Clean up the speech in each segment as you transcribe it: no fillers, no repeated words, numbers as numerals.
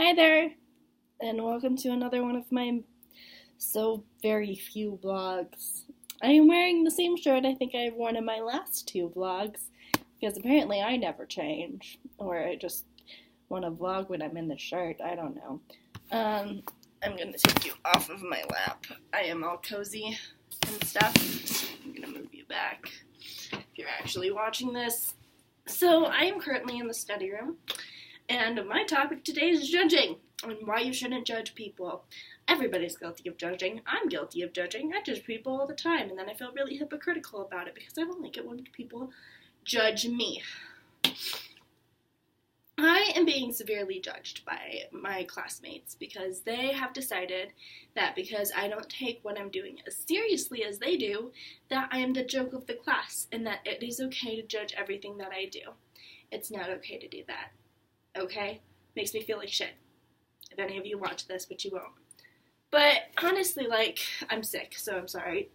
Hi there, and welcome to another one of my so very few vlogs. I am wearing the same shirt I think I've worn in my last two vlogs, because apparently I never change, or I just want to vlog when I'm in the shirt, I don't know. I'm gonna take you off of my lap. I am all cozy and stuff. I'm gonna move you back if you're actually watching this. So, I am currently in the study room. And my topic today is judging, and why you shouldn't judge people. Everybody's guilty of judging. I'm guilty of judging. I judge people all the time, and then I feel really hypocritical about it because I don't like it when people judge me. I am being severely judged by my classmates because they have decided that because I don't take what I'm doing as seriously as they do, that I am the joke of the class, and that it is okay to judge everything that I do. It's not okay to do that. Okay? Makes me feel like shit. If any of you watch this, but you won't. But honestly, I'm sick, so I'm sorry.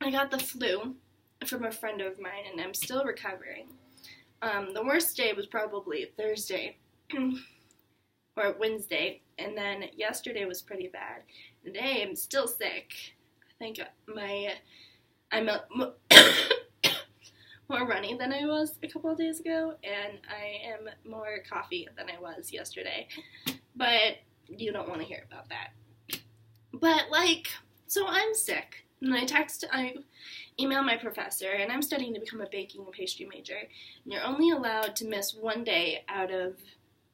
I got the flu from a friend of mine, and I'm still recovering. The worst day was probably Thursday, or Wednesday, and then yesterday was pretty bad. Today, I'm still sick. I think I'm more runny than I was a couple of days ago, and I am more coffee than I was yesterday, but you don't want to hear about that. But, so I'm sick, and I email my professor, and I'm studying to become a baking and pastry major, and you're only allowed to miss one day out of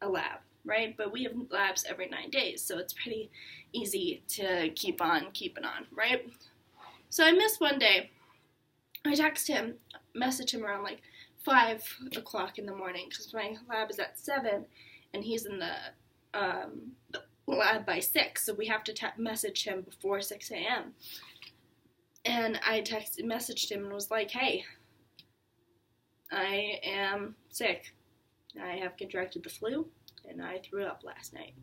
a lab, right? But we have labs every 9 days, so it's pretty easy to keep on keeping on, right? So I missed one day. I message him around 5 o'clock in the morning, because my lab is at 7, and he's in the lab by 6, so we have to message him before 6 a.m. And I messaged him and was like, hey, I am sick. I have contracted the flu, and I threw up last night,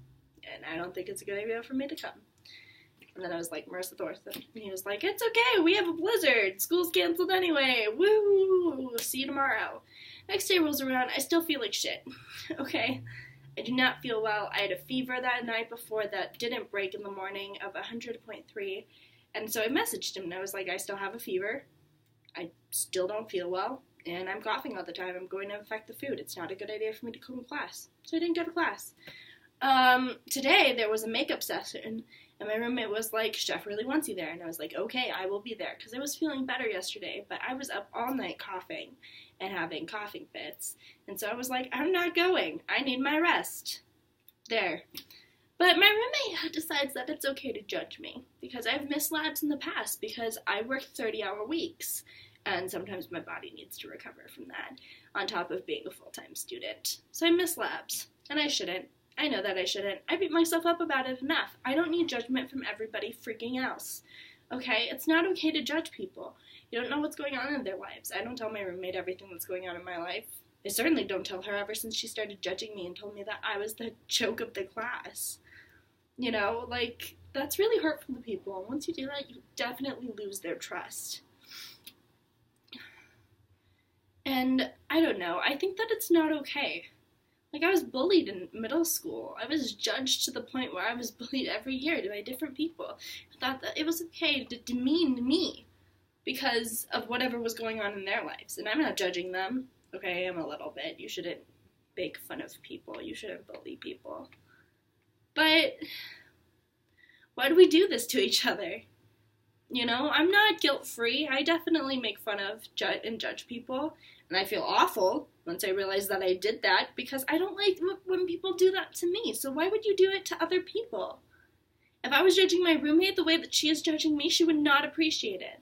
and I don't think it's a good idea for me to come. And then I was like, Marissa Thorson. And he was like, it's okay, we have a blizzard. School's canceled anyway. Woo! See you tomorrow. Next day rolls around, I still feel like shit. Okay? I do not feel well. I had a fever that night before that didn't break in the morning of 100.3. And so I messaged him, and I was like, I still have a fever. I still don't feel well. And I'm coughing all the time. I'm going to infect the food. It's not a good idea for me to come to class. So I didn't go to class. Today, there was a makeup session. And my roommate was like, Chef really wants you there. And I was like, okay, I will be there. Because I was feeling better yesterday. But I was up all night coughing and having coughing fits. And so I was like, I'm not going. I need my rest. There. But my roommate decides that it's okay to judge me. Because I've missed labs in the past. Because I work 30-hour weeks. And sometimes my body needs to recover from that. On top of being a full-time student. So I miss labs. And I shouldn't. I know that I shouldn't. I beat myself up about it enough. I don't need judgment from everybody freaking else. Okay? It's not okay to judge people. You don't know what's going on in their lives. I don't tell my roommate everything that's going on in my life. I certainly don't tell her ever since she started judging me and told me that I was the joke of the class. You know, that's really hurtful to people. And once you do that, you definitely lose their trust. And I don't know. I think that it's not okay. I was bullied in middle school. I was judged to the point where I was bullied every year by different people. I thought that it was okay to demean me because of whatever was going on in their lives. And I'm not judging them. Okay, I am a little bit. You shouldn't make fun of people. You shouldn't bully people. But why do we do this to each other? You know, I'm not guilt-free. I definitely make fun of and judge people. And I feel awful once I realize that I did that because I don't like when people do that to me. So why would you do it to other people? If I was judging my roommate the way that she is judging me, she would not appreciate it.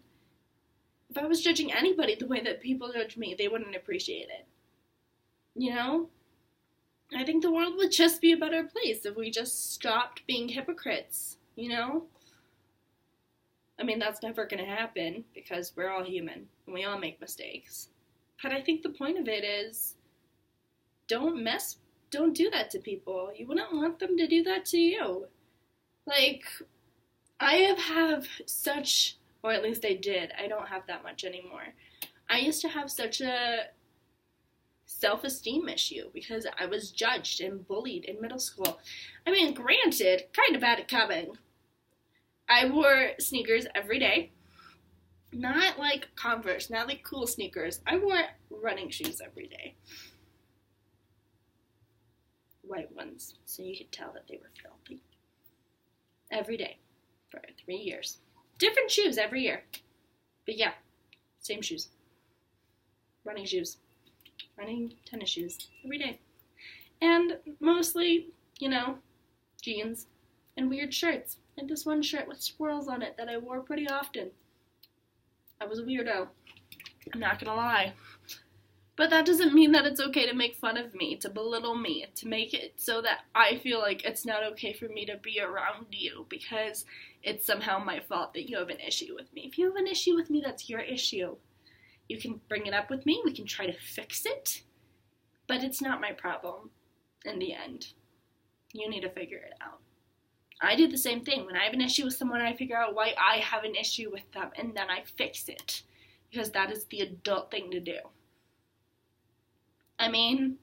If I was judging anybody the way that people judge me, they wouldn't appreciate it. You know? I think the world would just be a better place if we just stopped being hypocrites, you know? I mean, that's never going to happen because we're all human and we all make mistakes. But I think the point of it is, don't do that to people. You wouldn't want them to do that to you. I have such Or at least I did. I don't have that much anymore. I used to have such a self-esteem issue because I was judged and bullied in middle school. I mean, granted, kind of had it coming. I wore sneakers every day. Not like Converse, not like cool sneakers. I wore running shoes every day. White ones, so you could tell that they were filthy. Every day for 3 years. Different shoes every year. But yeah, same shoes. Running shoes. Running tennis shoes every day. And mostly, jeans and weird shirts. And this one shirt with swirls on it that I wore pretty often. I was a weirdo. I'm not gonna lie. But that doesn't mean that it's okay to make fun of me, to belittle me, to make it so that I feel like it's not okay for me to be around you because it's somehow my fault that you have an issue with me. If you have an issue with me, that's your issue. You can bring it up with me, we can try to fix it, but it's not my problem in the end. You need to figure it out. I do the same thing. When I have an issue with someone, I figure out why I have an issue with them, and then I fix it, because that is the adult thing to do. I mean,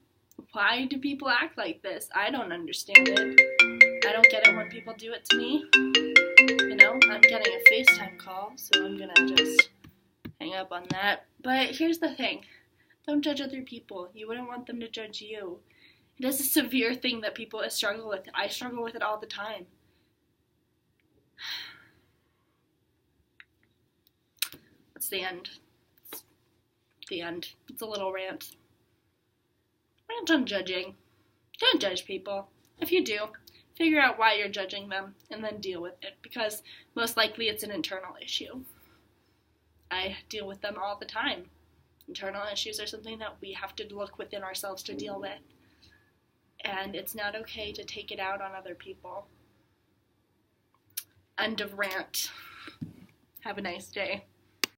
why do people act like this? I don't understand it. I don't get it when people do it to me. I'm getting a FaceTime call, so I'm gonna just hang up on that. But here's the thing. Don't judge other people. You wouldn't want them to judge you. It is a severe thing that people struggle with. I struggle with it all the time. It's the end. It's the end. It's a little rant. Rant on judging. Don't judge people. If you do, figure out why you're judging them and then deal with it, because most likely it's an internal issue. I deal with them all the time. Internal issues are something that we have to look within ourselves to deal with. And it's not okay to take it out on other people. End of rant. Have a nice day.